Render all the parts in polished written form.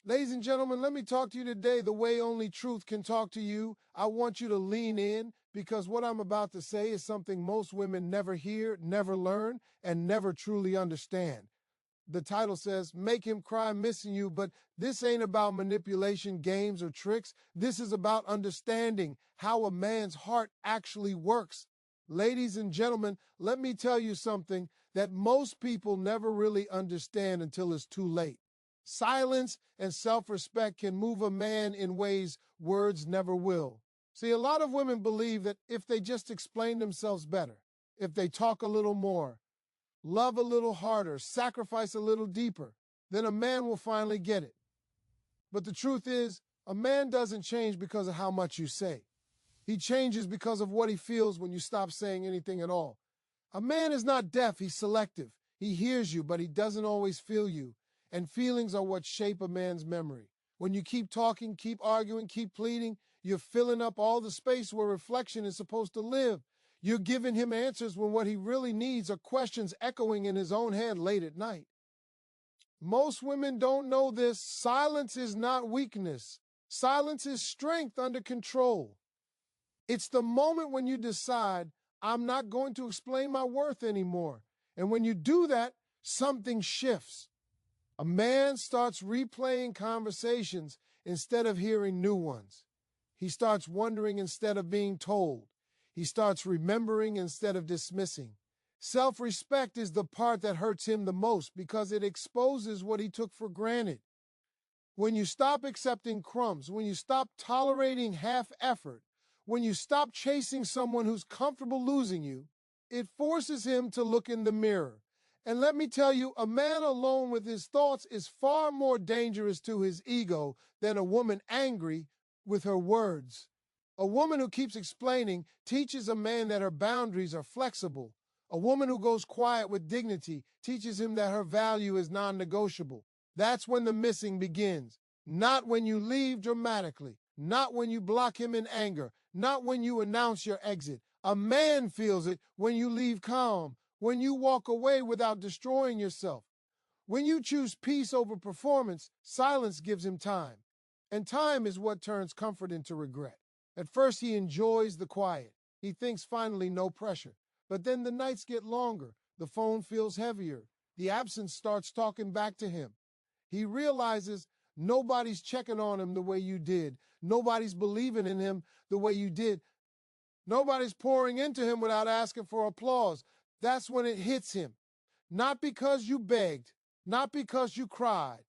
Ladies and gentlemen, let me talk to you today the way only truth can talk to you. I want you to lean in because what I'm about to say is something most women never hear, never learn, and never truly understand. The title says, Make Him Cry Missing You, but this ain't about manipulation, games, or tricks. This is about understanding how a man's heart actually works. Ladies and gentlemen, let me tell you something that most people never really understand until it's too late. Silence and self-respect can move a man in ways words never will. See, a lot of women believe that if they just explain themselves better, if they talk a little more, love a little harder, sacrifice a little deeper, then a man will finally get it. But the truth is, a man doesn't change because of how much you say. He changes because of what he feels when you stop saying anything at all. A man is not deaf, he's selective. He hears you, but he doesn't always feel you. And feelings are what shape a man's memory. When you keep talking, keep arguing, keep pleading, you're filling up all the space where reflection is supposed to live. You're giving him answers when what he really needs are questions echoing in his own head late at night. Most women don't know this. Silence is not weakness. Silence is strength under control. It's the moment when you decide, I'm not going to explain my worth anymore. And when you do that, something shifts. A man starts replaying conversations instead of hearing new ones. He starts wondering instead of being told. He starts remembering instead of dismissing. Self-respect is the part that hurts him the most because it exposes what he took for granted. When you stop accepting crumbs, when you stop tolerating half effort, when you stop chasing someone who's comfortable losing you, it forces him to look in the mirror. And let me tell you, a man alone with his thoughts is far more dangerous to his ego than a woman angry with her words. A woman who keeps explaining teaches a man that her boundaries are flexible. A woman who goes quiet with dignity teaches him that her value is non-negotiable. That's when the missing begins. Not when you leave dramatically. Not when you block him in anger. Not when you announce your exit. A man feels it when you leave calm, when you walk away without destroying yourself. When you choose peace over performance, silence gives him time. And time is what turns comfort into regret. At first, he enjoys the quiet. He thinks finally no pressure. But then the nights get longer. The phone feels heavier. The absence starts talking back to him. He realizes nobody's checking on him the way you did. Nobody's believing in him the way you did. Nobody's pouring into him without asking for applause. That's when it hits him. Not because you begged, not because you cried,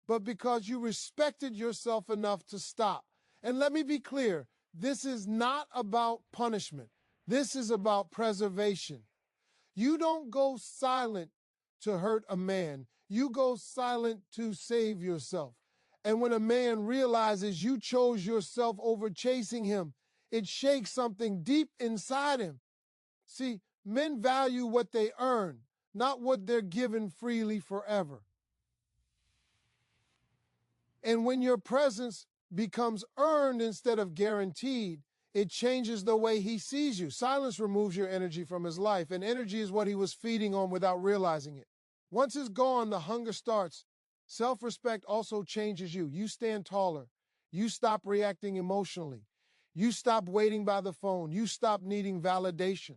but because you respected yourself enough to stop. And let me be clear, this is not about punishment. This is about preservation. You don't go silent to hurt a man. You go silent to save yourself. And when a man realizes you chose yourself over chasing him, it shakes something deep inside him. See, men value what they earn, not what they're given freely forever. And when your presence becomes earned instead of guaranteed, it changes the way he sees you. Silence removes your energy from his life, and energy is what he was feeding on without realizing it. Once it's gone, the hunger starts. Self-respect also changes you. You stand taller. You stop reacting emotionally. You stop waiting by the phone. You stop needing validation.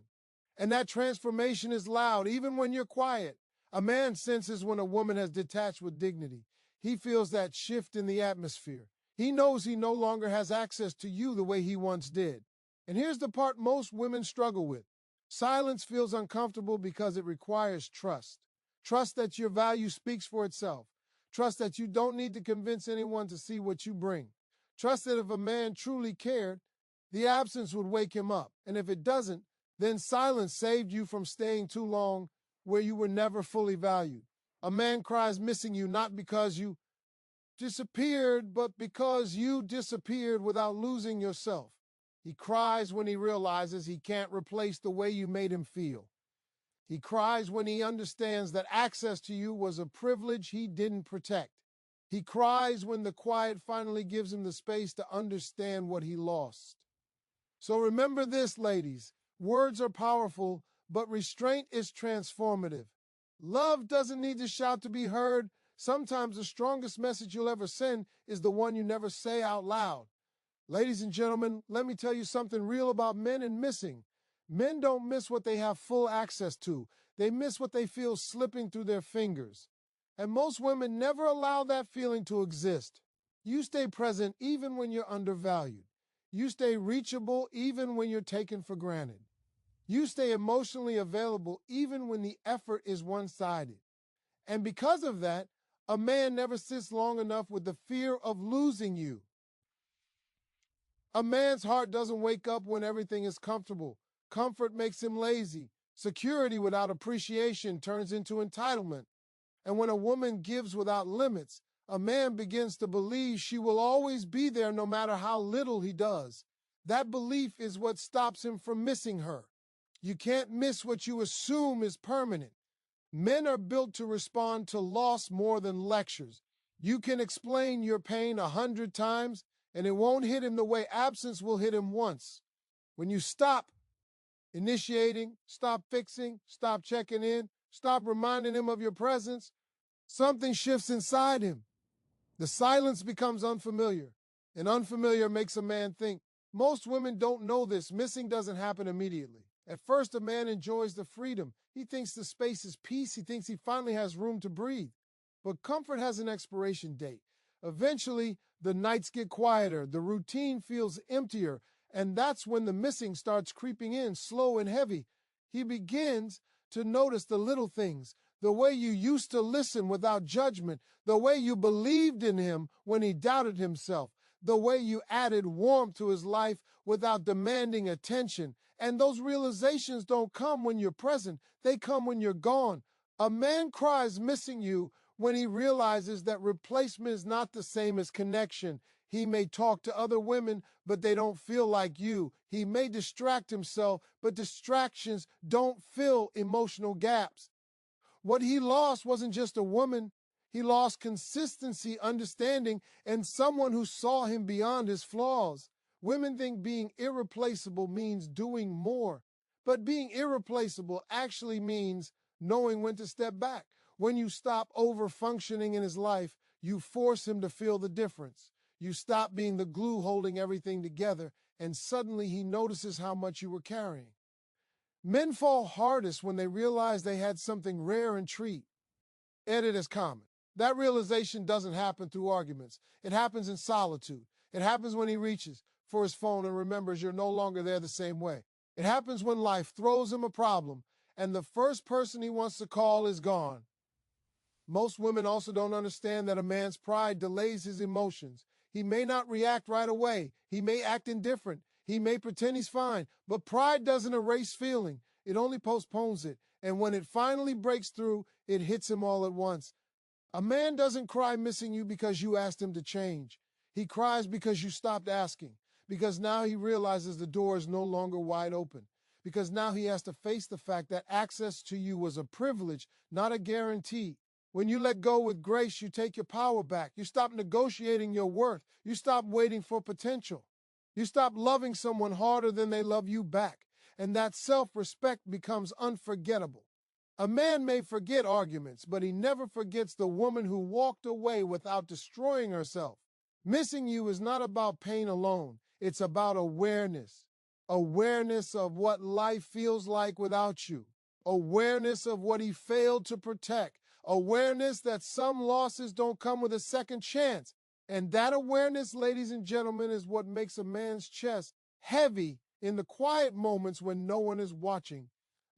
And that transformation is loud, even when you're quiet. A man senses when a woman has detached with dignity. He feels that shift in the atmosphere. He knows he no longer has access to you the way he once did. And here's the part most women struggle with. Silence feels uncomfortable because it requires trust. Trust that your value speaks for itself. Trust that you don't need to convince anyone to see what you bring. Trust that if a man truly cared, the absence would wake him up. And if it doesn't, then silence saved you from staying too long where you were never fully valued. A man cries missing you not because you disappeared, but because you disappeared without losing yourself. He cries when he realizes he can't replace the way you made him feel. He cries when he understands that access to you was a privilege he didn't protect. He cries when the quiet finally gives him the space to understand what he lost. So remember this, ladies. Words are powerful, but restraint is transformative. Love doesn't need to shout to be heard. Sometimes the strongest message you'll ever send is the one you never say out loud. Ladies and gentlemen, let me tell you something real about men and missing. Men don't miss what they have full access to. They miss what they feel slipping through their fingers. And most women never allow that feeling to exist. You stay present even when you're undervalued. You stay reachable even when you're taken for granted. You stay emotionally available even when the effort is one-sided. And because of that, a man never sits long enough with the fear of losing you. A man's heart doesn't wake up when everything is comfortable. Comfort makes him lazy. Security without appreciation turns into entitlement. And when a woman gives without limits, a man begins to believe she will always be there no matter how little he does. That belief is what stops him from missing her. You can't miss what you assume is permanent. Men are built to respond to loss more than lectures. You can explain your pain 100 times, and it won't hit him the way absence will hit him once. When you stop initiating, stop fixing, stop checking in, stop reminding him of your presence, something shifts inside him. The silence becomes unfamiliar, and unfamiliar makes a man think. Most women don't know this. Missing doesn't happen immediately. At first, a man enjoys the freedom. He thinks the space is peace. He thinks he finally has room to breathe. But comfort has an expiration date. Eventually, the nights get quieter. The routine feels emptier. And that's when the missing starts creeping in, slow and heavy. He begins to notice the little things, the way you used to listen without judgment, the way you believed in him when he doubted himself, the way you added warmth to his life without demanding attention. And those realizations don't come when you're present. They come when you're gone. A man cries missing you when he realizes that replacement is not the same as connection. He may talk to other women, but they don't feel like you. He may distract himself, but distractions don't fill emotional gaps. What he lost wasn't just a woman. He lost consistency, understanding, and someone who saw him beyond his flaws. Women think being irreplaceable means doing more, but being irreplaceable actually means knowing when to step back. When you stop over-functioning in his life, you force him to feel the difference. You stop being the glue holding everything together, and suddenly he notices how much you were carrying. Men fall hardest when they realize they had something rare and treat. And it is common. That realization doesn't happen through arguments. It happens in solitude. It happens when he reaches for his phone and remembers you're no longer there the same way. It happens when life throws him a problem and the first person he wants to call is gone. Most women also don't understand that a man's pride delays his emotions. He may not react right away. He may act indifferent. He may pretend he's fine. But pride doesn't erase feeling. It only postpones it. And when it finally breaks through, it hits him all at once. A man doesn't cry missing you because you asked him to change. He cries because you stopped asking. Because now he realizes the door is no longer wide open. Because now he has to face the fact that access to you was a privilege, not a guarantee. When you let go with grace, you take your power back. You stop negotiating your worth. You stop waiting for potential. You stop loving someone harder than they love you back. And that self-respect becomes unforgettable. A man may forget arguments, but he never forgets the woman who walked away without destroying herself. Missing you is not about pain alone. It's about awareness. Awareness of what life feels like without you. Awareness of what he failed to protect. Awareness that some losses don't come with a second chance. And that awareness, ladies and gentlemen, is what makes a man's chest heavy in the quiet moments when no one is watching.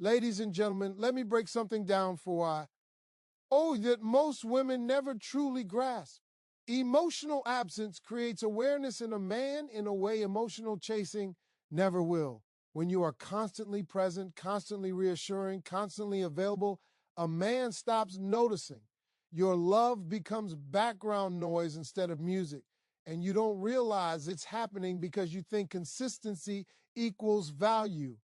Ladies and gentlemen, let me break something down that most women never truly grasp. Emotional absence creates awareness in a man in a way emotional chasing never will. When you are constantly present, constantly reassuring, constantly available, a man stops noticing. Your love becomes background noise instead of music, and you don't realize it's happening because you think consistency equals value.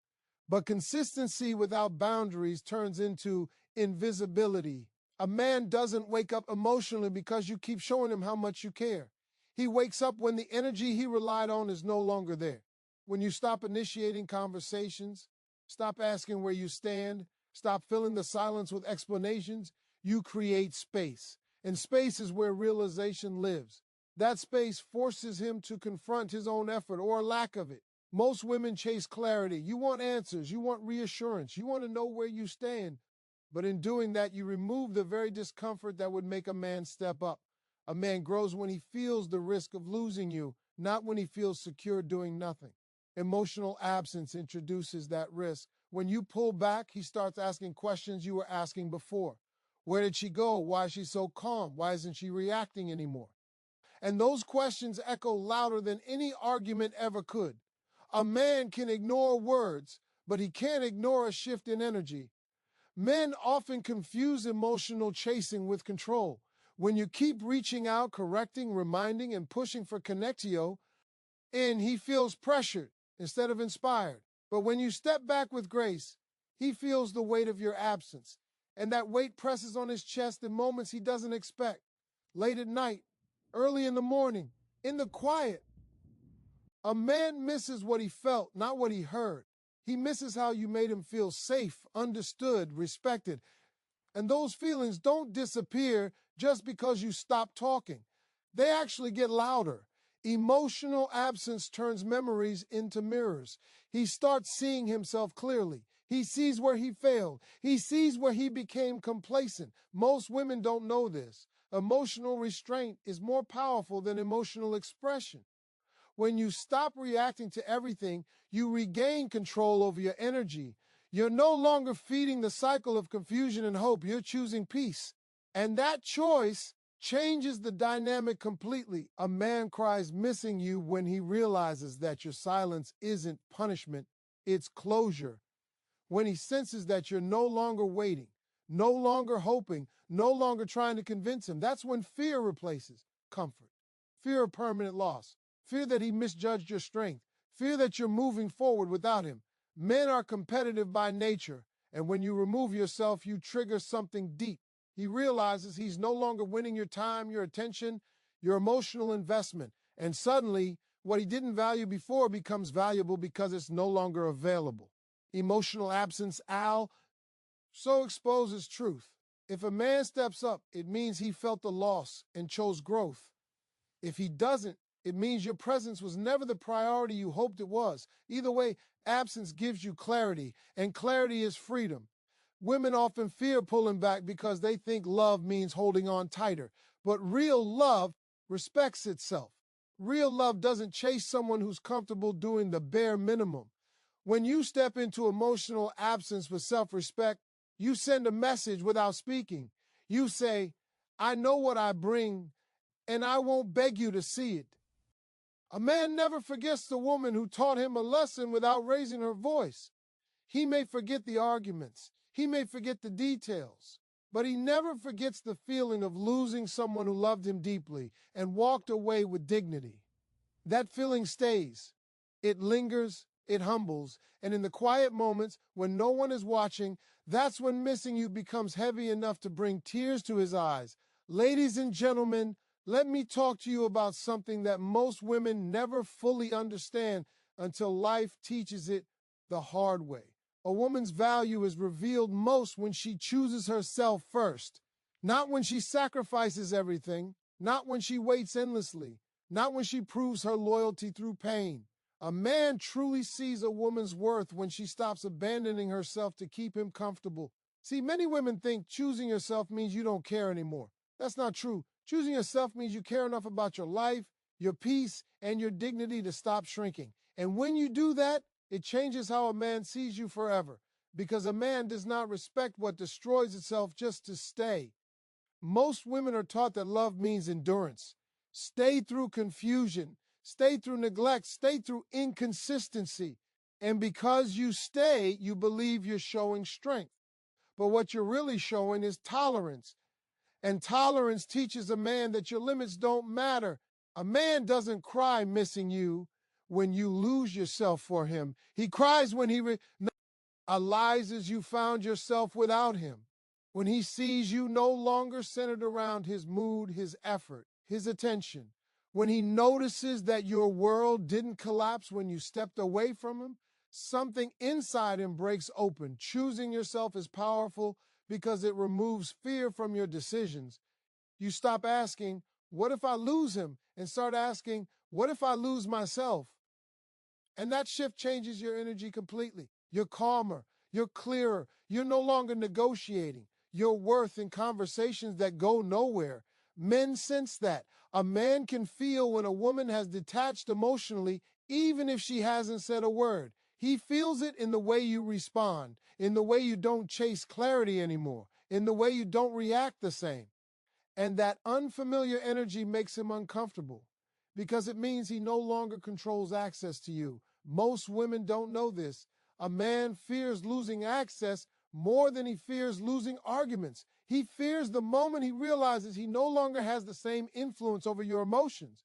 But consistency without boundaries turns into invisibility. A man doesn't wake up emotionally because you keep showing him how much you care. He wakes up when the energy he relied on is no longer there. When you stop initiating conversations, stop asking where you stand, stop filling the silence with explanations, you create space. And space is where realization lives. That space forces him to confront his own effort or lack of it. Most women chase clarity. You want answers. You want reassurance. You want to know where you stand. But in doing that, you remove the very discomfort that would make a man step up. A man grows when he feels the risk of losing you, not when he feels secure doing nothing. Emotional absence introduces that risk. When you pull back, he starts asking questions you were asking before. Where did she go? Why is she so calm? Why isn't she reacting anymore? And those questions echo louder than any argument ever could. A man can ignore words, but he can't ignore a shift in energy. Men often confuse emotional chasing with control. When you keep reaching out, correcting, reminding, and pushing for connectio, and he feels pressured instead of inspired. But when you step back with grace, he feels the weight of your absence. And that weight presses on his chest in moments he doesn't expect. Late at night, early in the morning, in the quiet. A man misses what he felt, not what he heard. He misses how you made him feel safe, understood, respected. And those feelings don't disappear just because you stop talking. They actually get louder. Emotional absence turns memories into mirrors. He starts seeing himself clearly. He sees where he failed. He sees where he became complacent. Most women don't know this. Emotional restraint is more powerful than emotional expression. When you stop reacting to everything, you regain control over your energy. You're no longer feeding the cycle of confusion and hope. You're choosing peace. And that choice changes the dynamic completely. A man cries missing you when he realizes that your silence isn't punishment, it's closure. When he senses that you're no longer waiting, no longer hoping, no longer trying to convince him, that's when fear replaces comfort. Fear of permanent loss, fear that he misjudged your strength, fear that you're moving forward without him. Men are competitive by nature, and when you remove yourself, you trigger something deep. He realizes he's no longer winning your time, your attention, your emotional investment, and suddenly, what he didn't value before becomes valuable because it's no longer available. Emotional absence, Al, so exposes truth. If a man steps up, it means he felt the loss and chose growth. If he doesn't, it means your presence was never the priority you hoped it was. Either way, absence gives you clarity, and clarity is freedom. Women often fear pulling back because they think love means holding on tighter. But real love respects itself. Real love doesn't chase someone who's comfortable doing the bare minimum. When you step into emotional absence with self-respect, you send a message without speaking. You say, I know what I bring, and I won't beg you to see it. A man never forgets the woman who taught him a lesson without raising her voice. He may forget the arguments. He may forget the details. But he never forgets the feeling of losing someone who loved him deeply and walked away with dignity. That feeling stays. It lingers, it humbles, and in the quiet moments when no one is watching, that's when missing you becomes heavy enough to bring tears to his eyes. Ladies and gentlemen, let me talk to you about something that most women never fully understand until life teaches it the hard way. A woman's value is revealed most when she chooses herself first, not when she sacrifices everything, not when she waits endlessly, not when she proves her loyalty through pain. A man truly sees a woman's worth when she stops abandoning herself to keep him comfortable. See, many women think choosing yourself means you don't care anymore. That's not true. Choosing yourself means you care enough about your life, your peace, and your dignity to stop shrinking. And when you do that, it changes how a man sees you forever. Because a man does not respect what destroys itself just to stay. Most women are taught that love means endurance. Stay through confusion, stay through neglect, stay through inconsistency. And because you stay, you believe you're showing strength. But what you're really showing is tolerance. And tolerance teaches a man that your limits don't matter. A man doesn't cry missing you when you lose yourself for him. He cries when he realizes you found yourself without him. When he sees you no longer centered around his mood, his effort, his attention. When he notices that your world didn't collapse when you stepped away from him, something inside him breaks open. Choosing yourself is powerful because it removes fear from your decisions. You stop asking, what if I lose him? And start asking, what if I lose myself? And that shift changes your energy completely. You're calmer, you're clearer, you're no longer negotiating your worth in conversations that go nowhere. Men sense that. A man can feel when a woman has detached emotionally, even if she hasn't said a word. He feels it in the way you respond, in the way you don't chase clarity anymore, in the way you don't react the same. And that unfamiliar energy makes him uncomfortable because it means he no longer controls access to you. Most women don't know this. A man fears losing access more than he fears losing arguments. He fears the moment he realizes he no longer has the same influence over your emotions.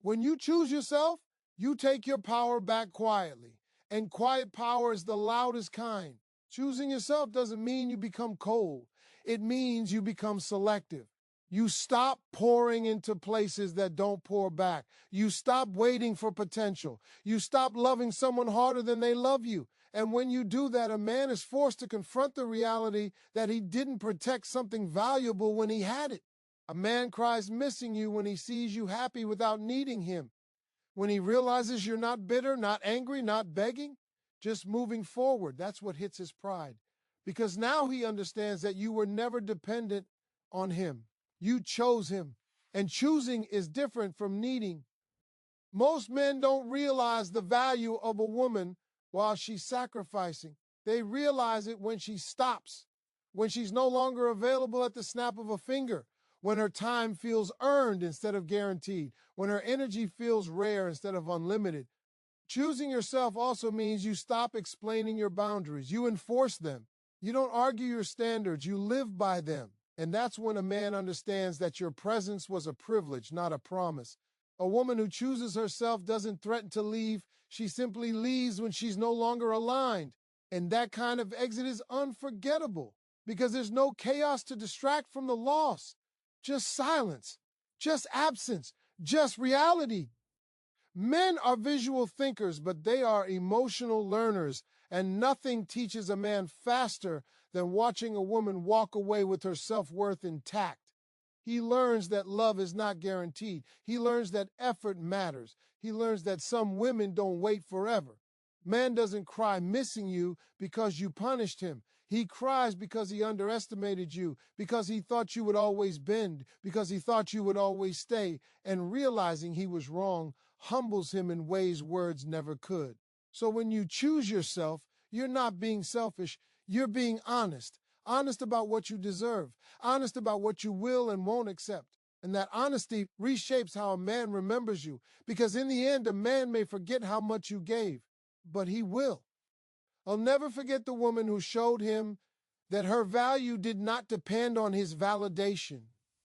When you choose yourself, you take your power back quietly. And quiet power is the loudest kind. Choosing yourself doesn't mean you become cold. It means you become selective. You stop pouring into places that don't pour back. You stop waiting for potential. You stop loving someone harder than they love you. And when you do that, a man is forced to confront the reality that he didn't protect something valuable when he had it. A man cries missing you when he sees you happy without needing him. When he realizes you're not bitter, not angry, not begging, just moving forward. That's what hits his pride. Because now he understands that you were never dependent on him. You chose him. And choosing is different from needing. Most men don't realize the value of a woman while she's sacrificing. They realize it when she stops, when she's no longer available at the snap of a finger, when her time feels earned instead of guaranteed, when her energy feels rare instead of unlimited. Choosing yourself also means you stop explaining your boundaries. You enforce them. You don't argue your standards. You live by them. And that's when a man understands that your presence was a privilege, not a promise. A woman who chooses herself doesn't threaten to leave. She simply leaves when she's no longer aligned. And that kind of exit is unforgettable because there's no chaos to distract from the loss. Just silence, just absence, just reality. Men are visual thinkers, but they are emotional learners, and nothing teaches a man faster than watching a woman walk away with her self-worth intact. He learns that love is not guaranteed. He learns that effort matters. He learns that some women don't wait forever. Man doesn't cry missing you because you punished him. He cries because he underestimated you, because he thought you would always bend, because he thought you would always stay, and realizing he was wrong humbles him in ways words never could. So when you choose yourself, you're not being selfish, you're being honest. Honest about what you deserve, honest about what you will and won't accept. And that honesty reshapes how a man remembers you, because in the end, a man may forget how much you gave, but he will. I'll never forget the woman who showed him that her value did not depend on his validation.